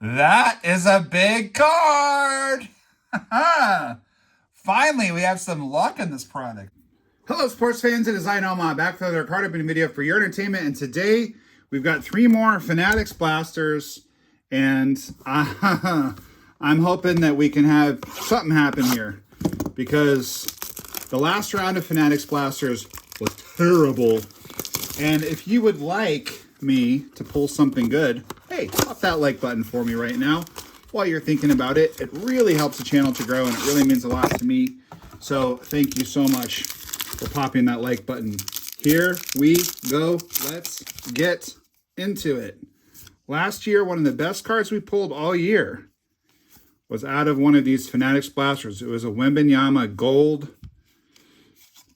That is a big card. Finally, we have some luck in this product. Hello, sports fans. It is NOMAH back with another card opening video for your entertainment. And today we've got 3 more Fanatics Blasters. And I'm hoping that we can have something happen here, because the last round of Fanatics Blasters was terrible. And if you would like me to pull something good, hey, pop that like button for me right now while you're thinking about it. It really helps the channel to grow, and it really means a lot to me. So thank you so much for popping that like button. Here we go. Let's get into it. Last year, one of the best cards we pulled all year was out of one of these Fanatics Blasters. It was a Wembanyama gold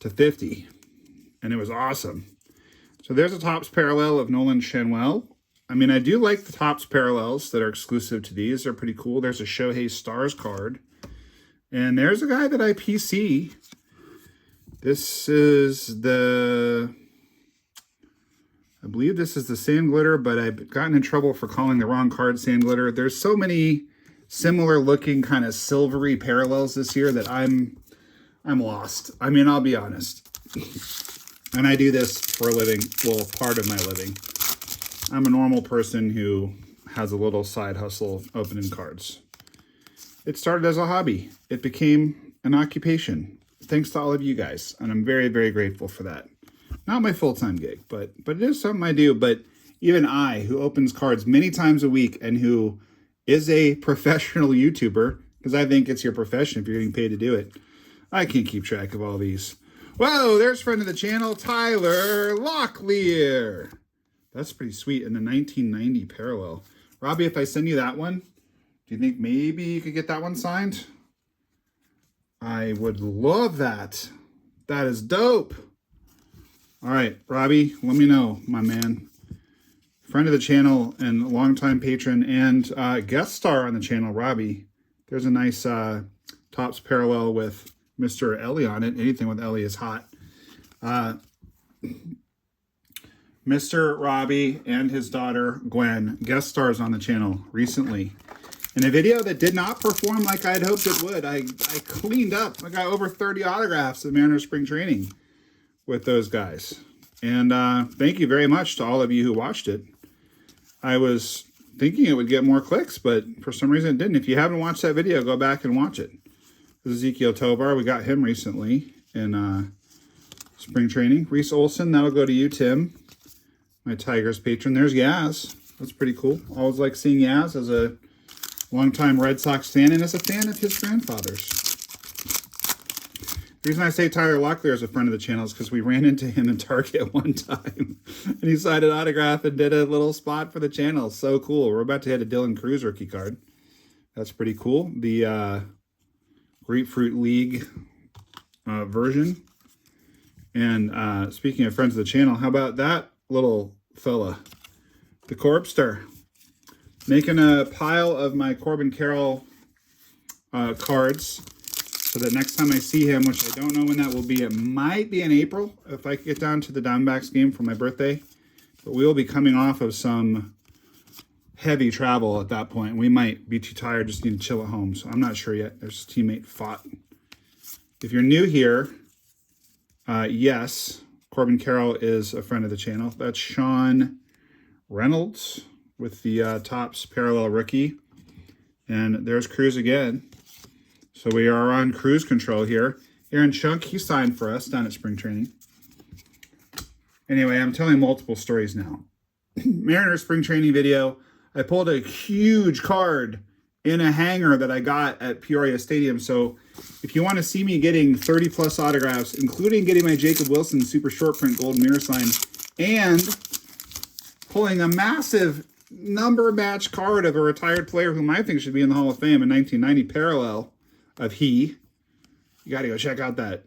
to 50, and it was awesome. So there's a Topps parallel of Nolan Shenwell. I mean, I do like the Topps parallels that are exclusive to these. They're pretty cool. There's a Shohei Stars card. And there's a guy that I PC. This is the... I believe this is the Sand Glitter, but I've gotten in trouble for calling the wrong card Sand Glitter. There's so many similar looking kind of silvery parallels this year that I'm lost. I mean, I'll be honest. And I do this for a living. Well, part of my living. I'm a normal person who has a little side hustle opening cards. It started as a hobby. It became an occupation. Thanks to all of you guys. And I'm very, very grateful for that. Not my full-time gig, but it is something I do. But even I, who opens cards many times a week and who is a professional YouTuber, because I think it's your profession if you're getting paid to do it, I can't keep track of all these. Whoa, there's friend of the channel, Tyler Locklear. That's pretty sweet. In the 1990 parallel. Robbie, if I send you that one, do you think maybe you could get that one signed? I would love that. That is dope. All right, Robbie, let me know, my man. Friend of the channel and longtime patron and guest star on the channel, Robbie. There's a nice Topps parallel with Mr. Ellie on it. Anything with Ellie is hot. Mr. Robbie and his daughter, Gwen, guest stars on the channel recently. In a video that did not perform like I'd hoped it would. I cleaned up. I got over 30 autographs at Mariners Spring Training with those guys. And thank you very much to all of you who watched it. I was thinking it would get more clicks, but for some reason it didn't. If you haven't watched that video, go back and watch it. This is Ezekiel Tovar. We got him recently in spring training. Reese Olson, that'll go to you, Tim. My Tigers patron. There's Yaz. That's pretty cool. Always like seeing Yaz as a longtime Red Sox fan and as a fan of his grandfather's. The reason I say Tyler Locklear is a friend of the channel is because we ran into him in Target one time. And he signed an autograph and did a little spot for the channel. So cool. We're about to hit a Dylan Cruz rookie card. That's pretty cool. The Grapefruit League version. And speaking of friends of the channel, how about that little fella? The Corpster. Making a pile of my Corbin Carroll cards so that next time I see him, which I don't know when that will be, it might be in April if I get down to the Diamondbacks game for my birthday. But we will be coming off of some heavy travel at that point. We might be too tired, just need to chill at home. So I'm not sure yet. There's a teammate fought. If you're new here, yes, Corbin Carroll is a friend of the channel. That's Shawn Reynolds with the Topps parallel rookie. And there's Cruz again. So we are on cruise control here. Aaron Chunk, he signed for us down at spring training. Anyway, I'm telling multiple stories now. Mariners spring training video. I pulled a huge card in a hanger that I got at Peoria Stadium. So if you want to see me getting 30 plus autographs, including getting my Jacob Wilson super short print gold mirror sign and pulling a massive number match card of a retired player whom I think should be in the Hall of Fame, in 1990 parallel of he, you got to go check out that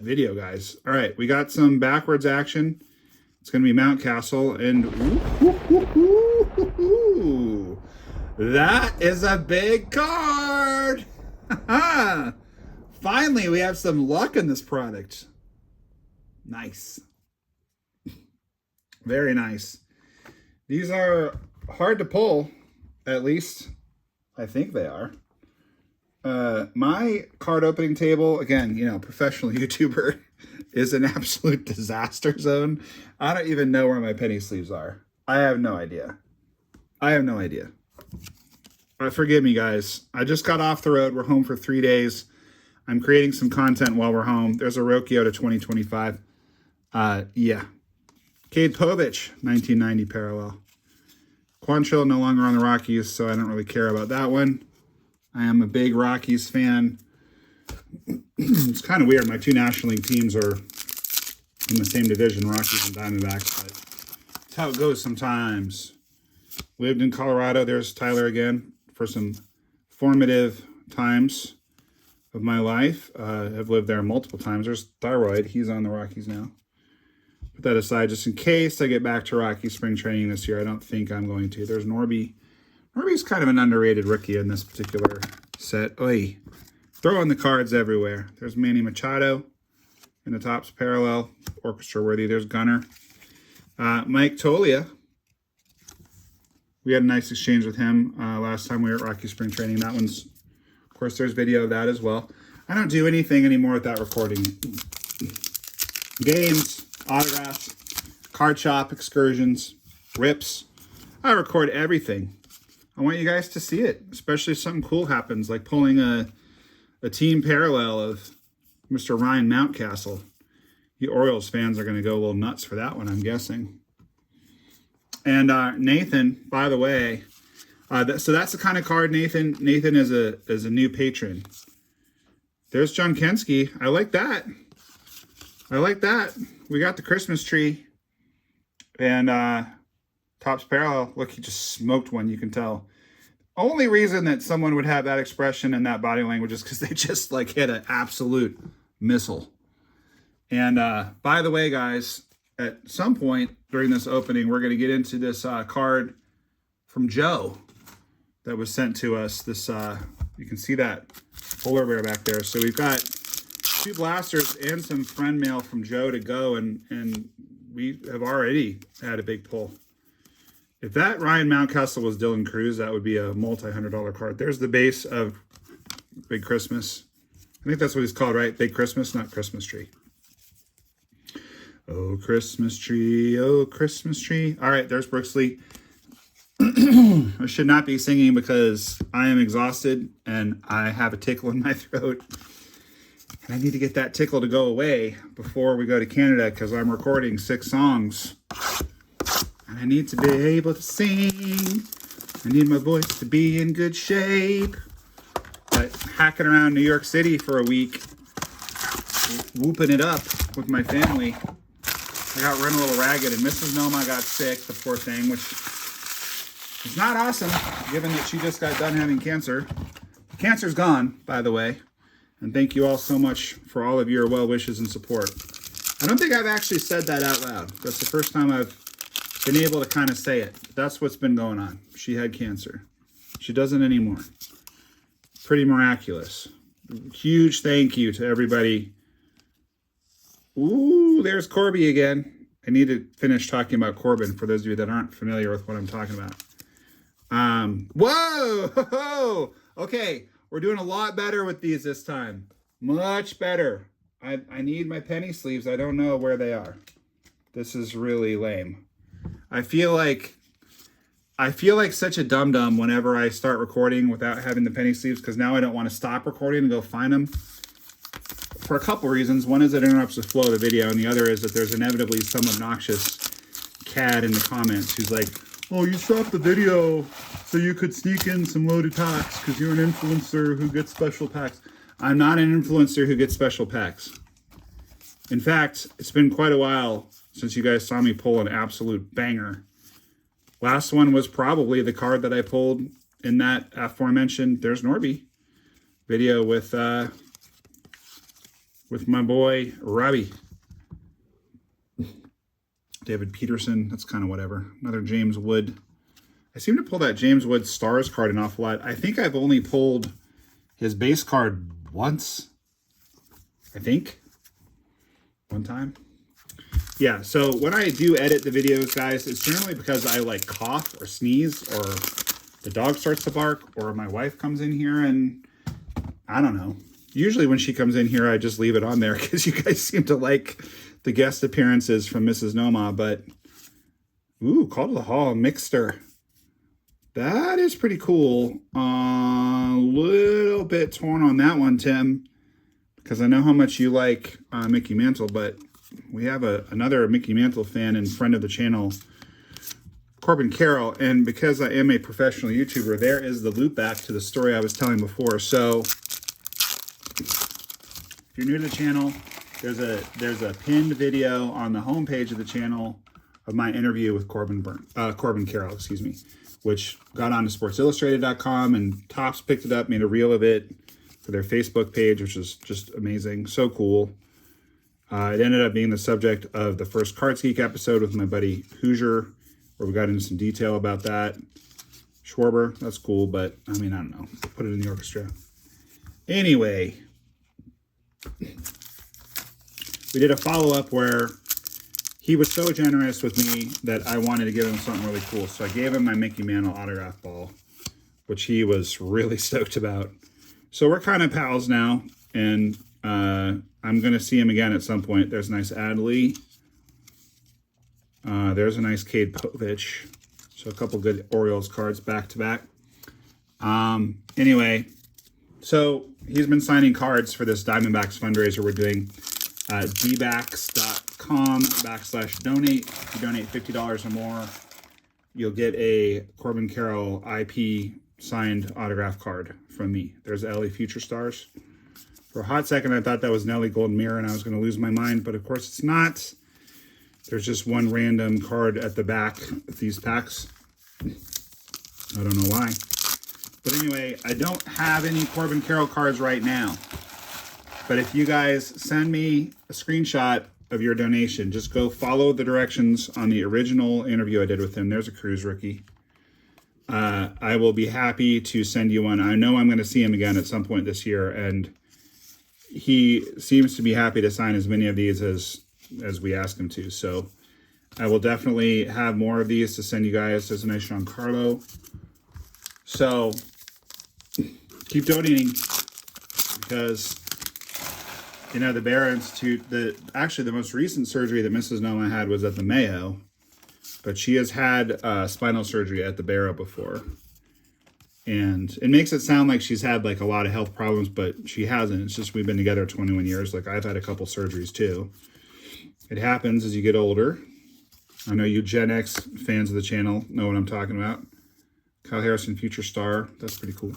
video, guys. All right, we got some backwards action. It's going to be Mountcastle, and that is a big card. Finally, we have some luck in this product. Nice. Very nice. These are hard to pull. At least I think they are. My card opening table, again, you know, professional YouTuber, is an absolute disaster zone. I don't even know where my penny sleeves are. I have no idea. I have no idea. Forgive me, guys. I just got off the road. We're home for 3 days. I'm creating some content while we're home. There's a Rokio to 2025. Yeah. Cade Povich, 1990 parallel. Quantrill no longer on the Rockies, so I don't really care about that one. I am a big Rockies fan. It's kind of weird. My two National League teams are in the same division, Rockies and Diamondbacks, but that's how it goes sometimes. Lived in Colorado. There's Tyler again for some formative times of my life. I've lived there multiple times. There's Thyroid. He's on the Rockies now. Put that aside just in case I get back to Rockies spring training this year. I don't think I'm going to. There's Norby. Norby's kind of an underrated rookie in this particular set. Oy. Throwing the cards everywhere. There's Manny Machado in the Topps parallel. Orchestra worthy. There's Gunner. Mike Tolia. We had a nice exchange with him last time we were at Rocky Spring Training. That one's, of course, there's video of that as well. I don't do anything anymore without recording it. Games, autographs, card shop, excursions, rips. I record everything. I want you guys to see it, especially if something cool happens, like pulling a team parallel of Mr. Ryan Mountcastle. You Orioles fans are going to go a little nuts for that one, I'm guessing. And Nathan, by the way, so that's the kind of card Nathan is a new patron. There's John Kensky. I like that. I like that. We got the Christmas tree. And Topps parallel. Look, he just smoked one, you can tell. Only reason that someone would have that expression and that body language is because they just like hit an absolute missile. And by the way, guys, at some point during this opening, we're going to get into this card from Joe that was sent to us. This you can see that polar bear back there. So we've got 2 blasters and some friend mail from Joe to go, and we have already had a big pull. If that Ryan Mountcastle was Dylan Cruz, that would be a multi-$100 card. There's the base of Big Christmas. I think that's what he's called, right? Big Christmas, not Christmas tree. Oh, Christmas tree, oh, Christmas tree. All right, there's Brooksley. I should not be singing because I am exhausted and I have a tickle in my throat. And I need to get that tickle to go away before we go to Canada because I'm recording 6 songs. And I need to be able to sing. I need my voice to be in good shape. But hacking around New York City for a week, whooping it up with my family, I got run a little ragged, and Mrs. NOMAH got sick, the poor thing, which is not awesome, given that she just got done having cancer. The cancer's gone, by the way, and thank you all so much for all of your well wishes and support. I don't think I've actually said that out loud. That's the first time I've been able to kind of say it. That's what's been going on. She had cancer. She doesn't anymore. Pretty miraculous. Huge thank you to everybody. Ooh, there's Corby again. I need to finish talking about Corbin for those of you that aren't familiar with what I'm talking about. Whoa! Okay, we're doing a lot better with these this time. Much better. I need my penny sleeves. I don't know where they are. This is really lame. I feel like such a dum-dum whenever I start recording without having the penny sleeves, because now I don't want to stop recording and go find them. For a couple reasons. One is it interrupts the flow of the video, and the other is that there's inevitably some obnoxious cad in the comments who's like, oh, you stopped the video so you could sneak in some loaded packs because you're an influencer who gets special packs. I'm not an influencer who gets special packs. In fact, it's been quite a while since you guys saw me pull an absolute banger. Last one was probably the card that I pulled in that aforementioned There's Norby video with my boy Robbie. David Peterson, that's kind of whatever. Another James Wood. I seem to pull that James Wood Stars card an awful lot. I think I've only pulled his base card once. I think. One time. Yeah, so when I do edit the videos, guys, it's generally because I like cough or sneeze or the dog starts to bark, or my wife comes in here and I don't know. Usually when she comes in here, I just leave it on there because you guys seem to like the guest appearances from Mrs. NOMAH. But, ooh, Call to the Hall, Mixter. That is pretty cool. A little bit torn on that one, Tim, because I know how much you like Mickey Mantle, but we have another Mickey Mantle fan and friend of the channel, Corbin Carroll, and because I am a professional YouTuber, there is the loop back to the story I was telling before. So if you're new to the channel, there's a pinned video on the homepage of the channel of my interview with Corbin Carroll, excuse me, which got onto SportsIllustrated.com, and Topps picked it up, made a reel of it for their Facebook page, which is just amazing, so cool. It ended up being the subject of the first Cards Geek episode with my buddy Hoosier, where we got into some detail about that. Schwarber, that's cool, but I mean, I don't know. Put it in the orchestra. Anyway, we did a follow-up where he was so generous with me that I wanted to give him something really cool. So I gave him my Mickey Mantle autograph ball, which he was really stoked about. So we're kind of pals now, and I'm going to see him again at some point. There's a nice Adley. There's a nice Cade Povich. So a couple good Orioles cards back to back. Anyway, so he's been signing cards for this Diamondbacks fundraiser we're doing. dbacks.com/donate. If you donate $50 or more, you'll get a Corbin Carroll IP signed autograph card from me. There's LA Future Stars. For a hot second, I thought that was Nelly Golden Mirror, and I was going to lose my mind, but of course it's not. There's just one random card at the back of these packs. I don't know why. But anyway, I don't have any Corbin Carroll cards right now. But if you guys send me a screenshot of your donation, just go follow the directions on the original interview I did with him. There's a Cruise rookie. I will be happy to send you one. I know I'm going to see him again at some point this year, and he seems to be happy to sign as many of these as we ask him to. So I will definitely have more of these to send you guys. There's a nice Shawn Carlo. So keep donating, because you know, the Barrow Institute, actually the most recent surgery that Mrs. NOMAH had was at the Mayo, but she has had spinal surgery at the Barrow before. And it makes it sound like she's had like a lot of health problems, but she hasn't. It's just we've been together 21 years. Like, I've had a couple surgeries too. It happens as you get older. I know you Gen X fans of the channel know what I'm talking about. Kyle Harrison, Future Star. That's pretty cool.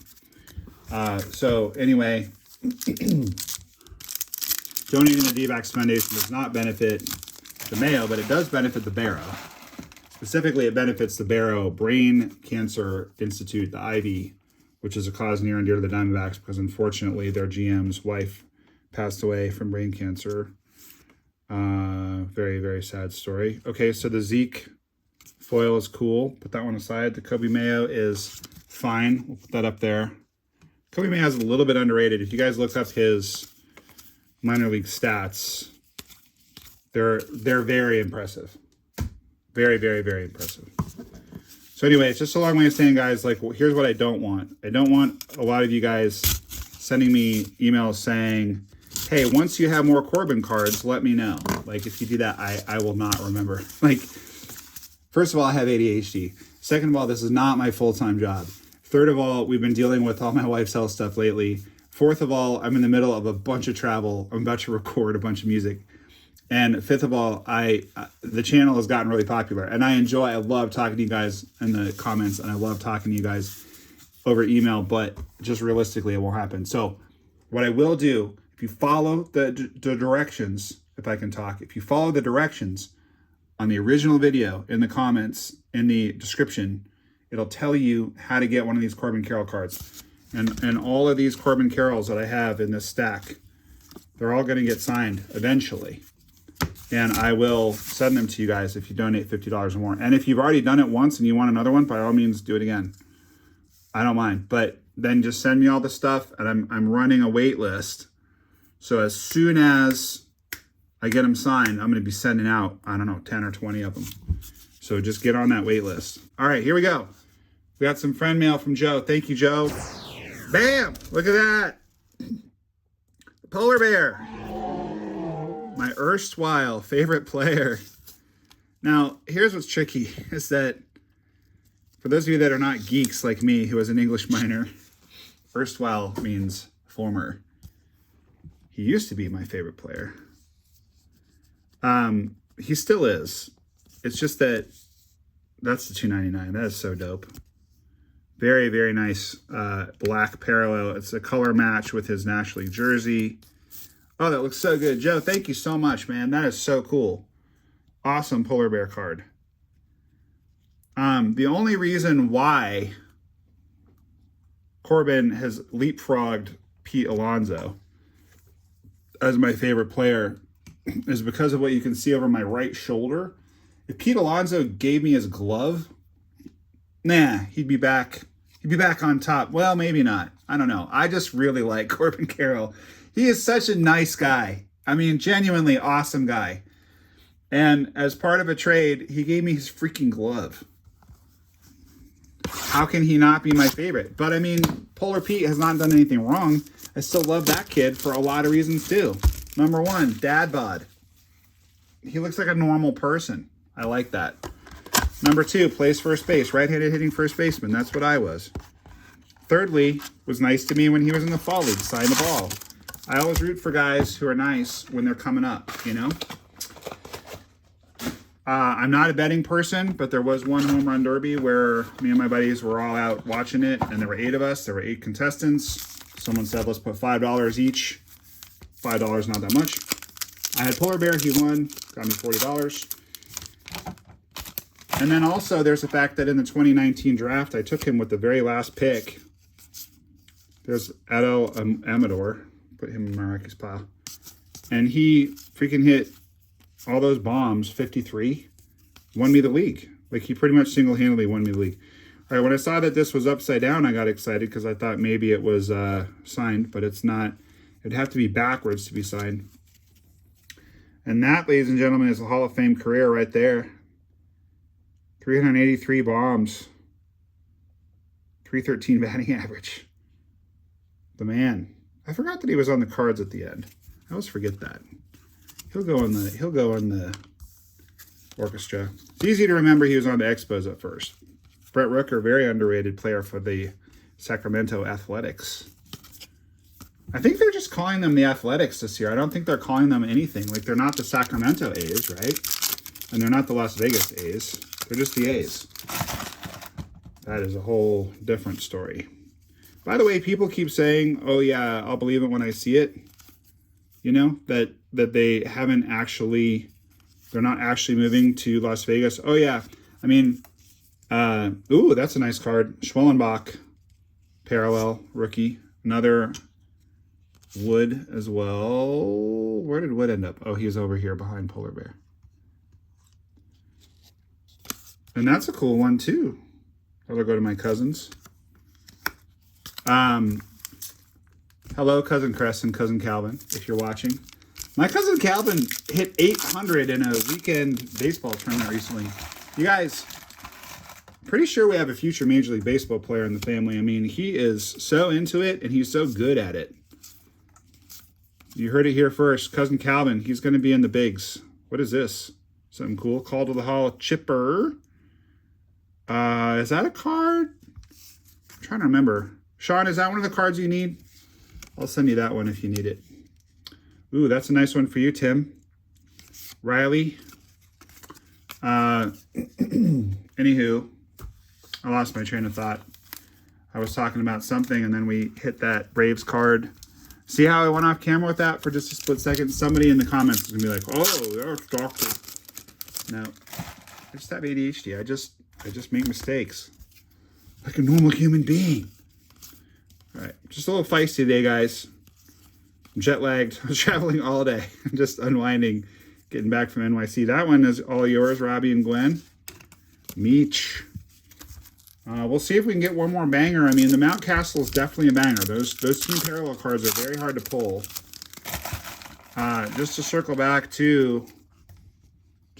So anyway, donating to the D-Backs Foundation does not benefit the Mayo, but it does benefit the Barrow. Specifically, it benefits the Barrow Brain Cancer Institute, the Ivy, which is a cause near and dear to the Diamondbacks because unfortunately their GM's wife passed away from brain cancer. Very, very sad story. Okay, so the Zeke foil is cool. Put that one aside. The Kobe Mayo is fine. We'll put that up there. Kobe Mayo is a little bit underrated. If you guys look up his minor league stats, they're very impressive. Very, very, very impressive. So anyway, it's just a long way of saying, guys, like, well, here's what I don't want. I don't want a lot of you guys sending me emails saying, hey, once you have more Corbin cards, let me know. Like, if you do that, I will not remember. Like, first of all, I have ADHD. Second of all, this is not my full-time job. Third of all, we've been dealing with all my wife's health stuff lately. Fourth of all, I'm in the middle of a bunch of travel. I'm about to record a bunch of music. And fifth of all, the channel has gotten really popular. And I love talking to you guys in the comments, and I love talking to you guys over email, but just realistically, it won't happen. So what I will do, if you follow the directions, if I can talk, if you follow the directions on the original video in the comments, in the description, it'll tell you how to get one of these Corbin Carroll cards. And all of these Corbin Carrolls that I have in this stack, they're all going to get signed eventually. And I will send them to you guys if you donate $50 or more. And if you've already done it once and you want another one, by all means, do it again. I don't mind. But then just send me all the stuff, and I'm running a wait list. So as soon as I get them signed, I'm going to be sending out, I don't know, 10 or 20 of them. So just get on that wait list. All right, here we go. We got some friend mail from Joe. Thank you, Joe. Bam! Look at that. Polar bear. My erstwhile favorite player. Now, here's what's tricky, is that for those of you that are not geeks like me, who was an English minor, erstwhile means former. He used to be my favorite player. He still is. It's just that that's the $2.99. That is so dope. Very, very nice black parallel. It's a color match with his National League jersey. Oh, that looks so good. Joe, thank you so much, man. That is so cool. Awesome polar bear card. The only reason why Corbin has leapfrogged Pete Alonso as my favorite player is because of what you can see over my right shoulder. If Pete Alonso gave me his glove, nah, he'd be back. He'd be back on top. Well, maybe not. I don't know. I just really like Corbin Carroll. He is such a nice guy. I mean, genuinely awesome guy. And as part of a trade, he gave me his freaking glove. How can he not be my favorite? But I mean, Polar Pete has not done anything wrong. I still love that kid for a lot of reasons too. Number one, dad bod. He looks like a normal person. I like that. Number two, plays first base, right-handed hitting first baseman. That's what I was. Thirdly, was nice to me when he was in the fall league, signed the ball. I always root for guys who are nice when they're coming up, you know? I'm not a betting person, but there was one home run derby where me and my buddies were all out watching it, and there were 8 of us. There were 8 contestants. Someone said, let's put $5 each. $5, not that much. I had Polar Bear. He won. Got me $40. And then also there's the fact that in the 2019 draft, I took him with the very last pick. There's Adel Amador. Put him in my Rockies pile. And he freaking hit all those bombs, 53, won me the league. Like, he pretty much single-handedly won me the league. All right, when I saw that this was upside down, I got excited because I thought maybe it was signed, but it's not. It'd have to be backwards to be signed. And that, ladies and gentlemen, is a Hall of Fame career right there. 383 bombs. 313 batting average. The man. I forgot that he was on the cards at the end. I always forget that. He'll go in the orchestra. It's easy to remember he was on the Expos at first. Brett Rooker, very underrated player for the Sacramento Athletics. I think they're just calling them the Athletics this year. I don't think they're calling them anything. Like, they're not the Sacramento A's, right? And they're not the Las Vegas A's. They're just the A's. That is a whole different story. By the way, people keep saying, oh yeah, I'll believe it when I see it. You know, that they haven't actually, they're not actually moving to Las Vegas. Oh yeah, I mean, ooh, that's a nice card. Schwellenbach, parallel, rookie. Another Wood as well. Where did Wood end up? Oh, he's over here behind Polar Bear. And that's a cool one too. I'll go to my cousins. Hello, Cousin Cress and Cousin Calvin, if you're watching. My cousin Calvin hit 800 in a weekend baseball tournament recently. You guys, pretty sure we have a future Major League Baseball player in the family. I mean, he is so into it, and he's so good at it. You heard it here first. Cousin Calvin, he's going to be in the bigs. What is this? Something cool. Call to the Hall chipper. Is that a card? I'm trying to remember. Shawn, is that one of the cards you need? I'll send you that one if you need it. Ooh, that's a nice one for you, Tim. Riley. Anywho, I lost my train of thought. I was talking about something, and then we hit that Braves card. See how I went off camera with that for just a split second? Somebody in the comments is going to be like, oh, there's doctor. No, I just have ADHD. I just make mistakes. Like a normal human being. All right, just a little feisty today, guys. I'm jet lagged. I was traveling all day. Just unwinding, getting back from NYC. That one is all yours, Robbie and Gwen. Meech. We'll see if we can get one more banger. I mean, the Mount Castle is definitely a banger. Those team parallel cards are very hard to pull. Just to circle back to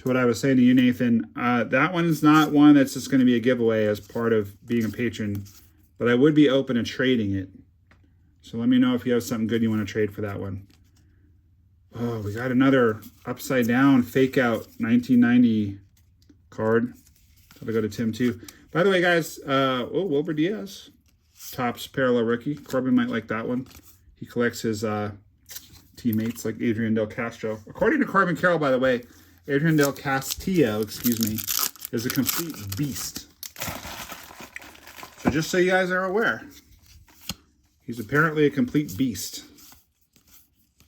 to what I was saying to you, Nathan, that one is not one that's just going to be a giveaway as part of being a patron, but I would be open to trading it. So let me know if you have something good you want to trade for that one. Oh, we got another upside down fake out 1990 card. Gotta go to Tim too. By the way, guys, Wilbur Diaz, Topps parallel rookie. Corbin might like that one. He collects his teammates like Adrian Del Castro. According to Corbin Carroll, by the way, Adrian Del Castillo, excuse me, is a complete beast. So just so you guys are aware, he's apparently a complete beast.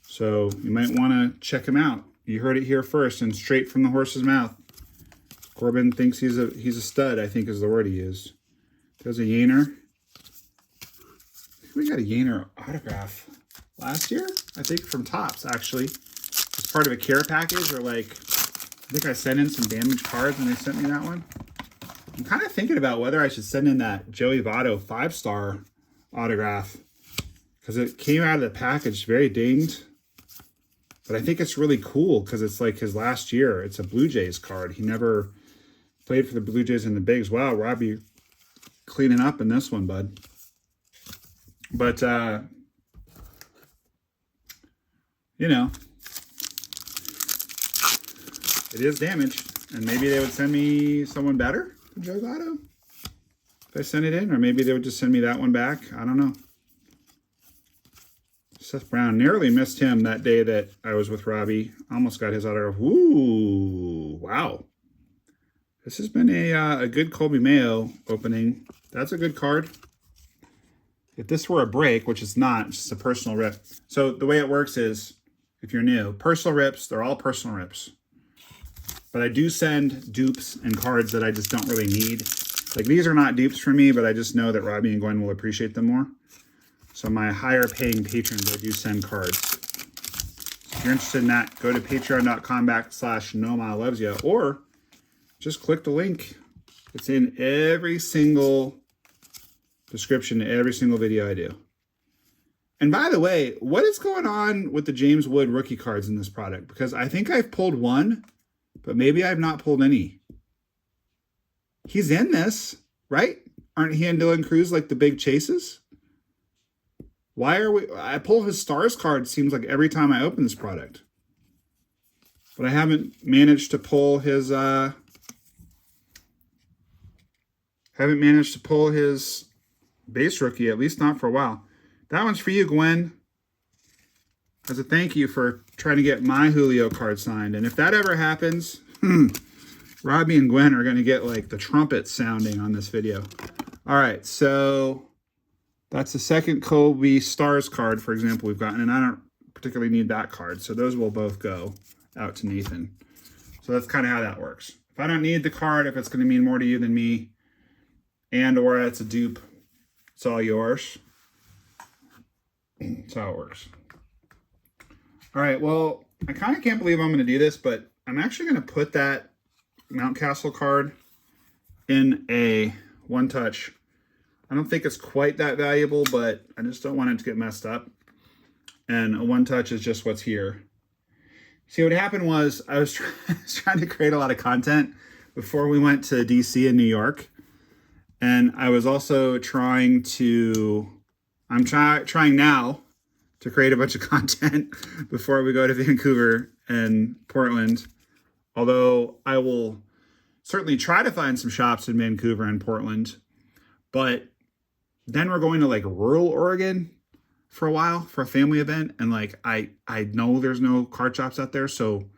So you might want to check him out. You heard it here first and straight from the horse's mouth. Corbin thinks he's a stud, I think is the word he used. There's a Yainer. We got a Yainer autograph last year, I think, from Topps, actually. It's part of a care package, or like, I think I sent in some damaged cards and they sent me that one. I'm kind of thinking about whether I should send in that Joey Votto 5-star autograph, because it came out of the package very dinged. But I think it's really cool because it's like his last year. It's a Blue Jays card. He never played for the Blue Jays in the bigs. Wow, Robbie cleaning up in this one, bud. But, you know, it is damaged. And maybe they would send me someone better than Joe Votto if I sent it in. Or maybe they would just send me that one back. I don't know. Seth Brown, nearly missed him that day that I was with Robbie. Almost got his autograph. Ooh, wow. This has been a good Colby Mayo opening. That's a good card. If this were a break, which it's not, it's just a personal rip. So the way it works is, if you're new, personal rips, they're all personal rips. But I do send dupes and cards that I just don't really need. Like, these are not dupes for me, but I just know that Robbie and Gwen will appreciate them more. So my higher paying patrons, I do send cards. So if you're interested in that, go to patreon.com/NOMAH loves you, or just click the link. It's in every single description to every single video I do. And by the way, what is going on with the James Wood rookie cards in this product? Because I think I've pulled one, but maybe I've not pulled any. He's in this, right? Aren't he and Dylan Cruz like the big chases? Why are we... I pull his stars card, seems like every time I open this product. But I haven't managed to pull his... haven't managed to pull his base rookie, at least not for a while. That one's for you, Gwen. As a thank you for trying to get my Julio card signed. And if that ever happens, Robbie and Gwen are going to get like the trumpet sounding on this video. All right, so... that's the second Kobe Stars card, for example, we've gotten, and I don't particularly need that card, so those will both go out to Nathan. So that's kind of how that works. If I don't need the card, if it's going to mean more to you than me, and or it's a dupe, it's all yours. That's how it works. All right, well, I kind of can't believe I'm going to do this, but I'm actually going to put that Mountcastle card in a one-touch. I don't think it's quite that valuable, but I just don't want it to get messed up. And a one-touch is just what's here. See, what happened was I was trying to create a lot of content before we went to DC and New York. And I was also trying to... I'm trying now to create a bunch of content before we go to Vancouver and Portland. Although I will certainly try to find some shops in Vancouver and Portland. But... then we're going to like rural Oregon for a while for a family event. And like, I know there's no card shops out there. So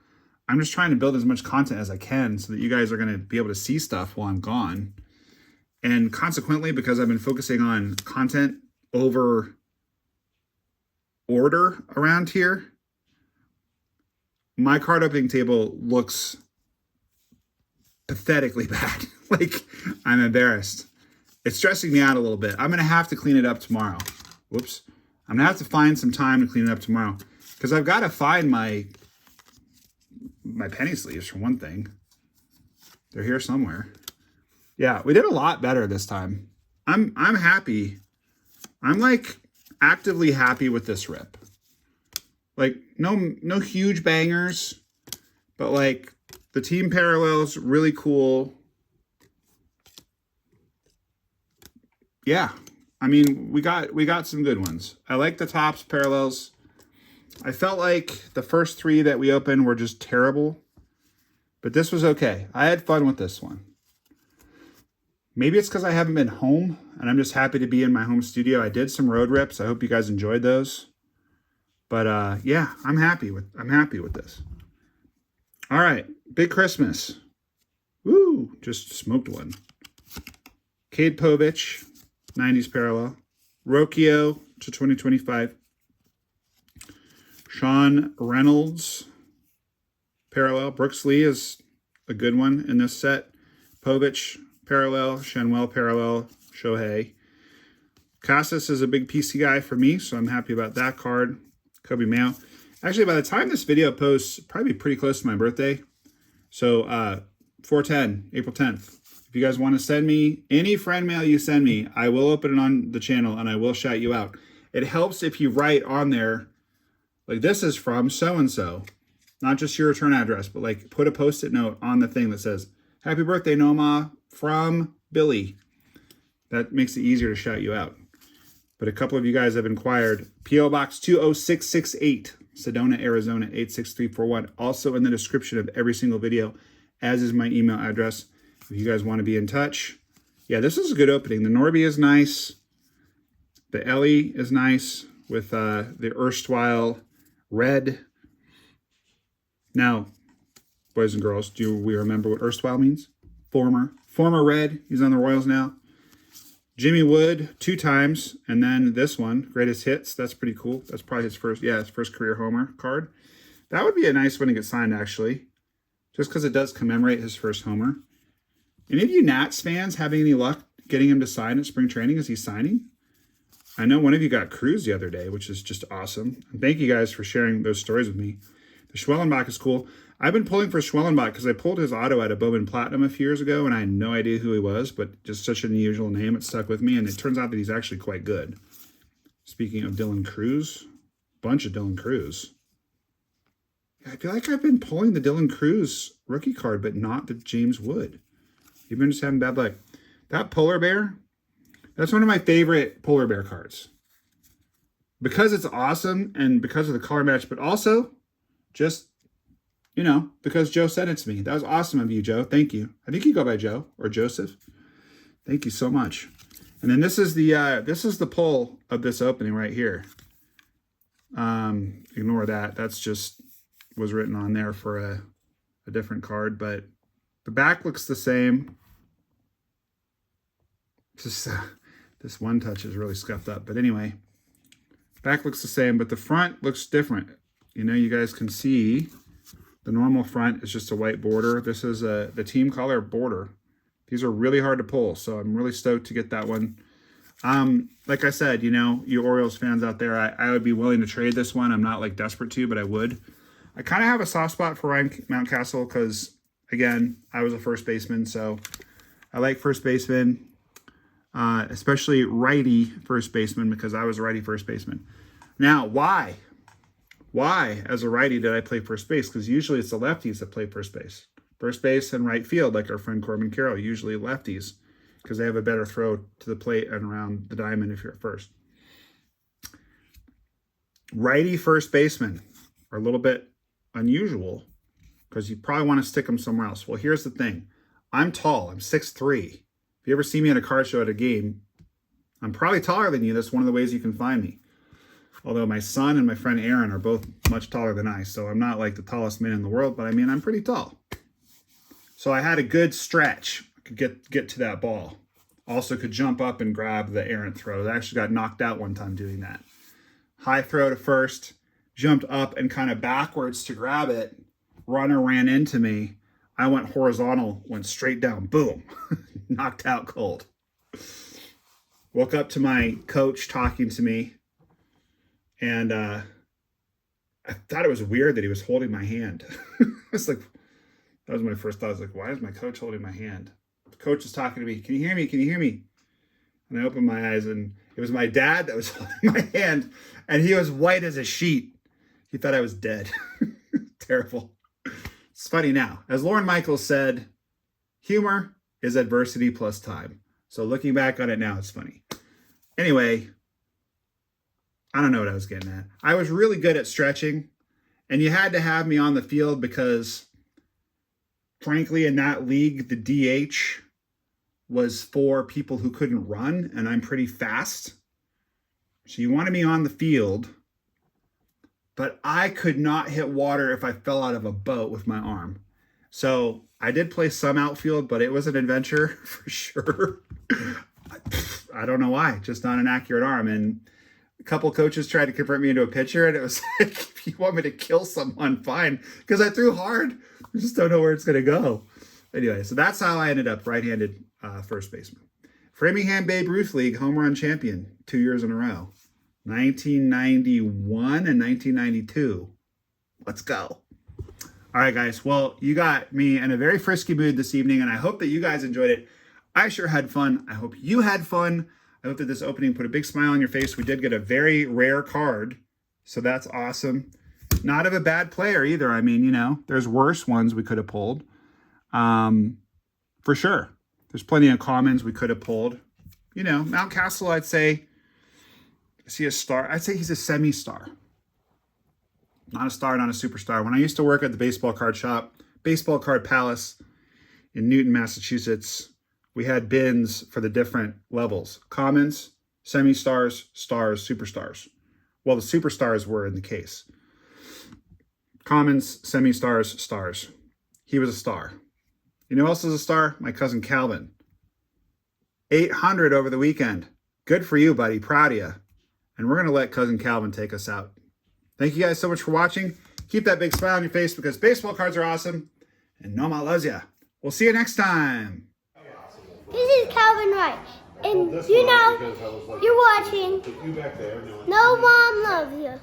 I'm just trying to build as much content as I can so that you guys are going to be able to see stuff while I'm gone. And consequently, because I've been focusing on content over order around here, my card opening table looks pathetically bad. Like, I'm embarrassed. It's stressing me out a little bit. I'm going to have to clean it up tomorrow. Whoops. I'm going to have to find some time to clean it up tomorrow. Because I've got to find my penny sleeves, for one thing. They're here somewhere. Yeah, we did a lot better this time. I'm happy. I'm like actively happy with this rip. Like no huge bangers, but like The team parallels, really cool. Yeah, I mean, we got some good ones. I like the Topps parallels. I felt like the first three that we opened were just terrible, but this was okay. I had fun with this one. Maybe it's because I haven't been home, and I'm just happy to be in my home studio. I did some road rips. I hope you guys enjoyed those. But yeah, I'm happy with this. All right, Big Christmas. Woo, just smoked one. Cade Povich, 90s parallel. Rocchio to 2025. Shawn Reynolds parallel. Brooks Lee is a good one in this set. Povich parallel. Shenwell parallel. Shohei. Casas is a big PC guy for me, so I'm happy about that card. Kobe Mayo. Actually, by the time this video posts, probably pretty close to my birthday. So 4/10, April 10th. If you guys want to send me any friend mail you send me, I will open it on the channel and I will shout you out. It helps if you write on there, like, this is from so-and-so. Not just your return address, but like put a Post-it note on the thing that says, happy birthday, NOMAH, from Billy. That makes it easier to shout you out. But a couple of you guys have inquired. P.O. Box 20668, Sedona, Arizona, 86341. Also in the description of every single video, as is my email address. If you guys want to be in touch. Yeah, this is a good opening. The Norby is nice. The Ellie is nice with the erstwhile red. Now, boys and girls, do we remember what erstwhile means? Former red. He's on the Royals now. Jimmy Wood 2 times, and then this one, greatest hits. That's pretty cool. That's probably his first career homer card. That would be a nice one to get signed, actually, just because it does commemorate his first homer. Any of you Nats fans having any luck getting him to sign at spring training? Is he signing? I know one of you got Cruz the other day, which is just awesome. And thank you guys for sharing those stories with me. The Schwellenbach is cool. I've been pulling for Schwellenbach because I pulled his auto out of Bowman Platinum a few years ago, and I had no idea who he was, but just such an unusual name, it stuck with me, and it turns out that he's actually quite good. Speaking of Dylan Cruz, bunch of Dylan Cruz. I feel like I've been pulling the Dylan Cruz rookie card, but not the James Wood. You've been just having bad luck. That polar bear, that's one of my favorite polar bear cards. Because it's awesome and because of the color match, but also just, you know, because Joe sent it to me. That was awesome of you, Joe. Thank you. I think you go by Joe or Joseph. Thank you so much. And then this is the pull of this opening right here. Ignore that. That's just was written on there for a different card, but the back looks the same. Just this one touch is really scuffed up. But anyway, back looks the same, but the front looks different. You know, you guys can see the normal front is just a white border. This is the team color border. These are really hard to pull, so I'm really stoked to get that one. Like I said, you know, you Orioles fans out there, I would be willing to trade this one. I'm not like desperate to, but I would. I kind of have a soft spot for Ryan Mountcastle because, again, I was a first baseman, so I like first baseman. Especially righty first baseman because I was a righty first baseman. Now, why? Why, as a righty, did I play first base? Because usually it's the lefties that play first base. First base and right field, like our friend Corbin Carroll, usually lefties because they have a better throw to the plate and around the diamond if you're at first. Righty first basemen are a little bit unusual because you probably want to stick them somewhere else. Well, here's the thing. I'm tall. I'm 6'3". If you ever see me at a car show at a game, I'm probably taller than you. That's one of the ways you can find me. Although my son and my friend Aaron are both much taller than I, so I'm not like the tallest man in the world, but I mean, I'm pretty tall. So I had a good stretch. I could get to that ball. Also could jump up and grab the errant throw. I actually got knocked out one time doing that. High throw to first, jumped up and kind of backwards to grab it. Runner ran into me. I went horizontal, went straight down, boom, knocked out cold. Woke up to my coach talking to me, and I thought it was weird that he was holding my hand. It's like, that was my first thought. I was like, why is my coach holding my hand? The coach is talking to me. Can you hear me? Can you hear me? And I opened my eyes, and it was my dad that was holding my hand, and he was white as a sheet. He thought I was dead. Terrible. It's funny now. As Lauren Michaels said, humor is adversity plus time. So looking back on it now, it's funny. Anyway, I don't know what I was getting at. I was really good at stretching, and you had to have me on the field because, frankly, in that league, the DH was for people who couldn't run, and I'm pretty fast. So you wanted me on the field, but I could not hit water if I fell out of a boat with my arm. So I did play some outfield, but it was an adventure for sure. I don't know why, just not an accurate arm. And a couple coaches tried to convert me into a pitcher, and it was like, if you want me to kill someone, fine, because I threw hard. I just don't know where it's going to go. Anyway, so that's how I ended up right-handed first baseman. Framingham Babe Ruth League home run champion 2 years in a row. 1991 and 1992. Let's go. All right, guys. Well, you got me in a very frisky mood this evening, and I hope that you guys enjoyed it. I sure had fun. I hope you had fun. I hope that this opening put a big smile on your face. We did get a very rare card, so that's awesome. Not of a bad player either. I mean, you know, there's worse ones we could have pulled. For sure. There's plenty of commons we could have pulled. You know, Mountcastle, I'd say, is he a star? I'd say he's a semi-star. Not a star, not a superstar. When I used to work at the baseball card shop, Baseball Card Palace in Newton, Massachusetts, we had bins for the different levels. Commons, semi-stars, stars, superstars. Well, the superstars were in the case. Commons, semi-stars, stars. He was a star. You know who else is a star? My cousin Calvin. 800 over the weekend. Good for you, buddy. Proud of you. And we're going to let cousin Calvin take us out. Thank you guys so much for watching. Keep that big smile on your face because baseball cards are awesome. And NOMAH loves ya. We'll see you next time. This is Calvin Wright. And you know, you're watching. No Mom Loves You.